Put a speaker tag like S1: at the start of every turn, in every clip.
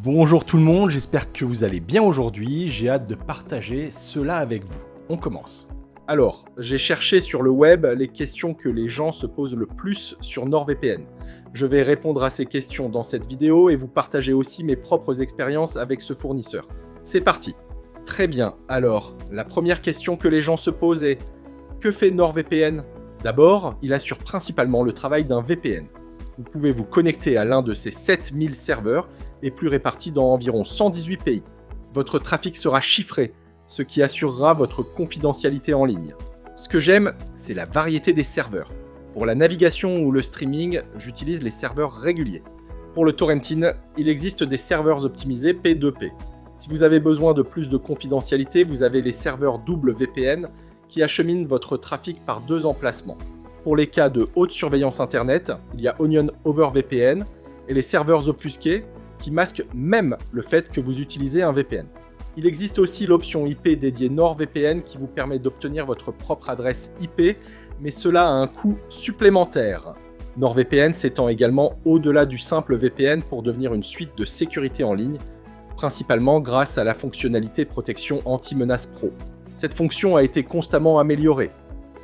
S1: Bonjour tout le monde, j'espère que vous allez bien aujourd'hui, j'ai hâte de partager cela avec vous. On commence. Alors, j'ai cherché sur le web les questions que les gens se posent le plus sur NordVPN. Je vais répondre à ces questions dans cette vidéo et vous partager aussi mes propres expériences avec ce fournisseur. C'est parti. Très bien, alors, la première question que les gens se posent est « Que fait NordVPN ?» D'abord, il assure principalement le travail d'un VPN. Vous pouvez vous connecter à l'un de ces 7000 serveurs et plus répartis dans environ 118 pays. Votre trafic sera chiffré, ce qui assurera votre confidentialité en ligne. Ce que j'aime, c'est la variété des serveurs. Pour la navigation ou le streaming, j'utilise les serveurs réguliers. Pour le torrenting, il existe des serveurs optimisés P2P. Si vous avez besoin de plus de confidentialité, vous avez les serveurs double VPN qui acheminent votre trafic par 2 emplacements. Pour les cas de haute surveillance Internet, il y a Onion over VPN et les serveurs obfusqués qui masquent même le fait que vous utilisez un VPN. Il existe aussi l'option IP dédiée NordVPN qui vous permet d'obtenir votre propre adresse IP, mais cela a un coût supplémentaire. NordVPN s'étend également au-delà du simple VPN pour devenir une suite de sécurité en ligne, principalement grâce à la fonctionnalité protection anti-menace pro. Cette fonction a été constamment améliorée.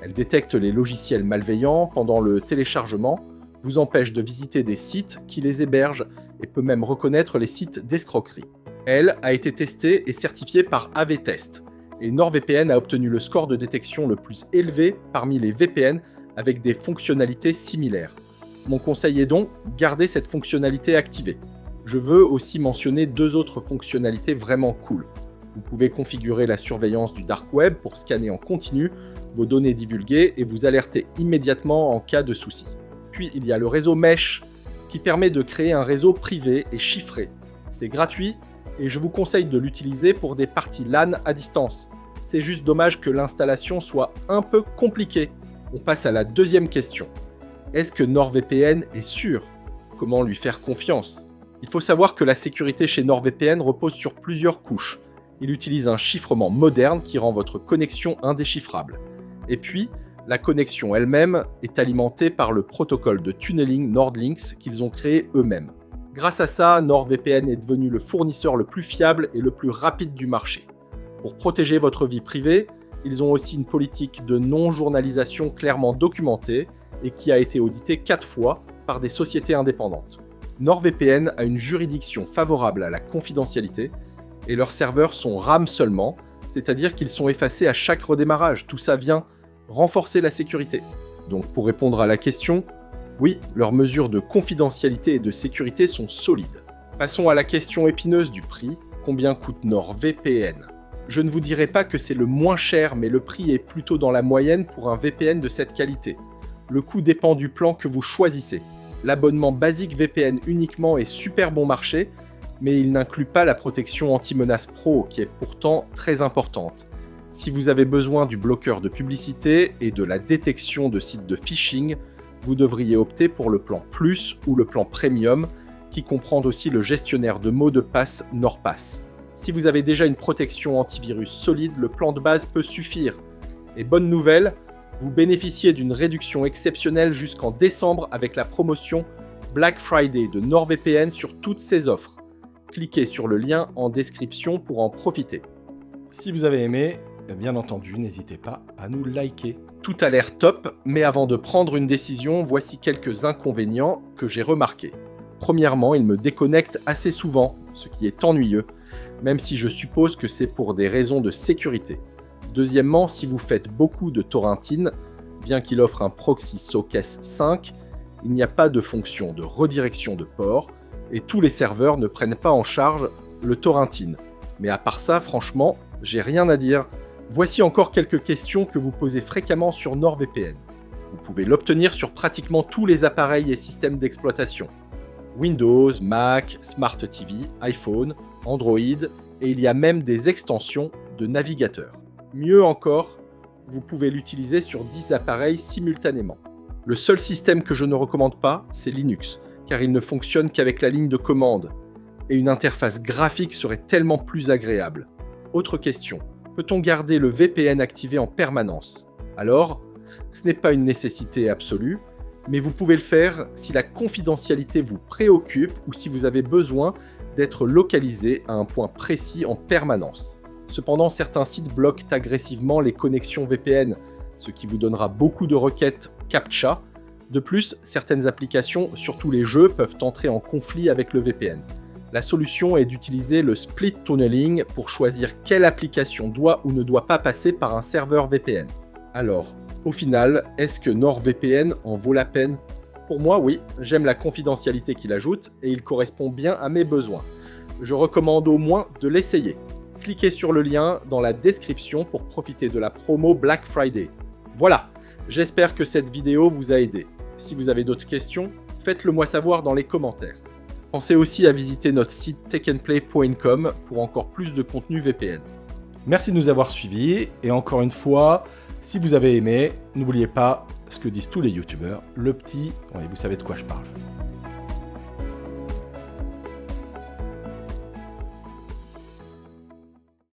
S1: Elle détecte les logiciels malveillants pendant le téléchargement, vous empêche de visiter des sites qui les hébergent et peut même reconnaître les sites d'escroquerie. Elle a été testée et certifiée par AV-Test, et NordVPN a obtenu le score de détection le plus élevé parmi les VPN avec des fonctionnalités similaires. Mon conseil est donc, gardez cette fonctionnalité activée. Je veux aussi mentionner 2 autres fonctionnalités vraiment cool. Vous pouvez configurer la surveillance du dark web pour scanner en continu vos données divulguées et vous alerter immédiatement en cas de souci. Puis il y a le réseau Mesh qui permet de créer un réseau privé et chiffré. C'est gratuit et je vous conseille de l'utiliser pour des parties LAN à distance. C'est juste dommage que l'installation soit un peu compliquée. On passe à la deuxième question. Est-ce que NordVPN est sûr ? Comment lui faire confiance ? Il faut savoir que la sécurité chez NordVPN repose sur plusieurs couches. Il utilise un chiffrement moderne qui rend votre connexion indéchiffrable. Et puis, la connexion elle-même est alimentée par le protocole de tunneling NordLynx qu'ils ont créé eux-mêmes. Grâce à ça, NordVPN est devenu le fournisseur le plus fiable et le plus rapide du marché. Pour protéger votre vie privée, ils ont aussi une politique de non-journalisation clairement documentée et qui a été auditée 4 fois par des sociétés indépendantes. NordVPN a une juridiction favorable à la confidentialité et leurs serveurs sont RAM seulement, c'est-à-dire qu'ils sont effacés à chaque redémarrage. Tout ça vient renforcer la sécurité. Donc pour répondre à la question, oui, leurs mesures de confidentialité et de sécurité sont solides. Passons à la question épineuse du prix. Combien coûte NordVPN ? Je ne vous dirai pas que c'est le moins cher, mais le prix est plutôt dans la moyenne pour un VPN de cette qualité. Le coût dépend du plan que vous choisissez. L'abonnement basique VPN uniquement est super bon marché, mais il n'inclut pas la protection anti-menace pro, qui est pourtant très importante. Si vous avez besoin du bloqueur de publicité et de la détection de sites de phishing, vous devriez opter pour le plan Plus ou le plan Premium, qui comprend aussi le gestionnaire de mots de passe NordPass. Si vous avez déjà une protection antivirus solide, le plan de base peut suffire. Et bonne nouvelle, vous bénéficiez d'une réduction exceptionnelle jusqu'en décembre avec la promotion Black Friday de NordVPN sur toutes ses offres. Cliquez sur le lien en description pour en profiter. Si vous avez aimé, bien entendu, n'hésitez pas à nous liker. Tout a l'air top, mais avant de prendre une décision, voici quelques inconvénients que j'ai remarqués. Premièrement, il me déconnecte assez souvent, ce qui est ennuyeux, même si je suppose que c'est pour des raisons de sécurité. Deuxièmement, si vous faites beaucoup de torrenting, bien qu'il offre un proxy SOCKES 5, il n'y a pas de fonction de redirection de port, et tous les serveurs ne prennent pas en charge le torrenting. Mais à part ça, franchement, j'ai rien à dire. Voici encore quelques questions que vous posez fréquemment sur NordVPN. Vous pouvez l'obtenir sur pratiquement tous les appareils et systèmes d'exploitation. Windows, Mac, Smart TV, iPhone, Android, et il y a même des extensions de navigateurs. Mieux encore, vous pouvez l'utiliser sur 10 appareils simultanément. Le seul système que je ne recommande pas, c'est Linux, car il ne fonctionne qu'avec la ligne de commande, et une interface graphique serait tellement plus agréable. Autre question, peut-on garder le VPN activé en permanence ? Alors, ce n'est pas une nécessité absolue, mais vous pouvez le faire si la confidentialité vous préoccupe ou si vous avez besoin d'être localisé à un point précis en permanence. Cependant, certains sites bloquent agressivement les connexions VPN, ce qui vous donnera beaucoup de requêtes CAPTCHA. De plus, certaines applications, surtout les jeux, peuvent entrer en conflit avec le VPN. La solution est d'utiliser le split tunneling pour choisir quelle application doit ou ne doit pas passer par un serveur VPN. Alors, au final, est-ce que NordVPN en vaut la peine ? Pour moi, oui, j'aime la confidentialité qu'il ajoute et il correspond bien à mes besoins. Je recommande au moins de l'essayer. Cliquez sur le lien dans la description pour profiter de la promo Black Friday. Voilà, j'espère que cette vidéo vous a aidé. Si vous avez d'autres questions, faites-le moi savoir dans les commentaires. Pensez aussi à visiter notre site techandplay.com pour encore plus de contenu VPN. Merci de nous avoir suivis et encore une fois, si vous avez aimé, n'oubliez pas ce que disent tous les youtubeurs, le petit, oui, vous savez de quoi je parle.